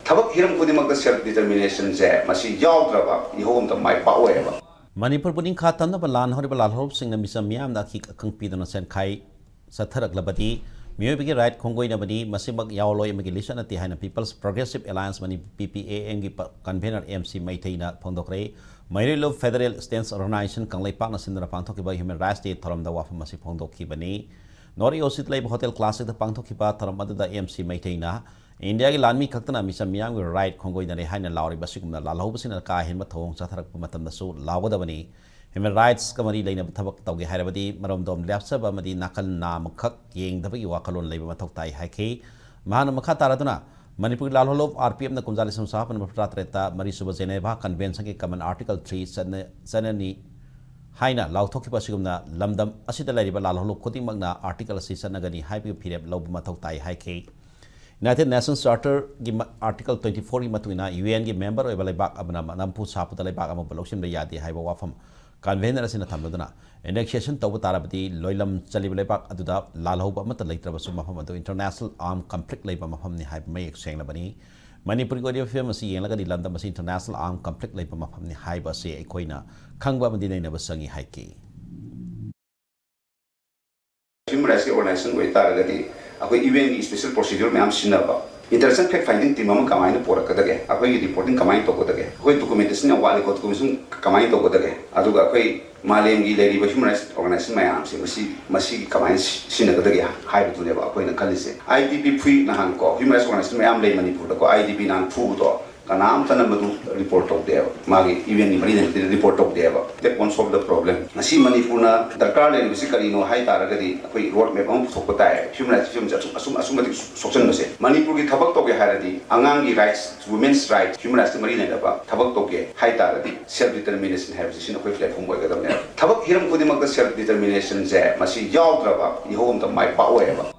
ꯊꯕꯛ ꯍꯤꯔꯝ ꯈꯨꯗꯤꯡꯃꯛꯇ ꯁꯦꯜꯐ ꯗꯤꯇꯔꯃꯤꯅꯦꯁꯟꯁꯦ ꯃꯁꯤ ꯌꯥꯎꯗ꯭ꯔꯕ ꯏꯍꯧ ꯑꯃꯇ ꯃꯥꯏ ꯄꯥꯛꯑꯣꯏꯕ Manipur puning khatan na balan hori balal hop sing na misam miyam na ki akang pido na sen khai sa tharak labati miyo bigi right khongoi na bani masibag yawlo imagi lisa na tihay na People's Progressive Alliance mani PPA engi convener MC maitay na pondokre Mayrilo Federal Stance Organization kang laipak na sindara pangtok iba Human Rights Day tharam da wafa masi pondok ki bani Nori osit lai Hotel Classic da pangtok iba tharam adu da MC maitay na India ki lanmi kaktana misam miyam ki right khongoi na rehay na lauri basigum na lalahub sin na kahin mathong sa tharak pumatam na su lawada bani Human Rights Kamari Lane Tabak Togi Harabadi, Marom Dom Lapsa, Bamadi Nakal Nam Kak, Ying the Wakalon Labor Matoktai Haki, Mahana Makataraduna, Manipur Lalholov, RPM the Gonzales Sap and Pratreta, Marisuba Zeneva, Convention Common Article 3, Senani Haina, Lautokipasumna, Lamdam, Asita Lariba Lalholo, Koti Magna, Article Sisanagani, Hype Period, Lob Matoktai Haki. United Nations Charter Article 24 Matuina, UN member of Balabak Abnam, Nampu Saputalabak Amabaloshim Yadi, Hyba Wafam. Convener as in a Tamaduna, annexation Tobatarabati, Loilam Chalibalebak Aduda, Lalhoba Matalator Sumaham, International Armed Conflict Labor Mahamni Hype May exchange Labani, Manipuri famous Yelagadi Landamas International Armed Conflict Labor Mahamni Hyba say Equina, Kangba Madina never sangi Haiki. Human Rights Organization with Taragati, even special procedure Mam Sinaba. Interesting fact finding team of Kamai for a Kadage, a way reporting Kamai to Kodage, who documentation of Wally Kotum Kamai to Kodage, Aduga Quay, Malengi, Lady Human Rights Organization, my arms, Masi Kamai Sinagadaga, high to never appoint a Kalise. IDP free Nahanko, Human Rights Organization, my arm lay Manipur, IDP non food or Kanam Tanamadu report of there, Magi, even the report of there. That won't solve the problem. Nasi Manipuna, the Carlin, basically no high Taragadi, roadmap on Sokotai, human rights, assumative social message. Manipuri Tabak Toge Haradi, Angangi rights, women's rights, human rights, marine Tabak Toge, high Taradi, self determination, have position of a from Tabak Hiram Kudimak self determination, Masi Yaudraba, the home of my power.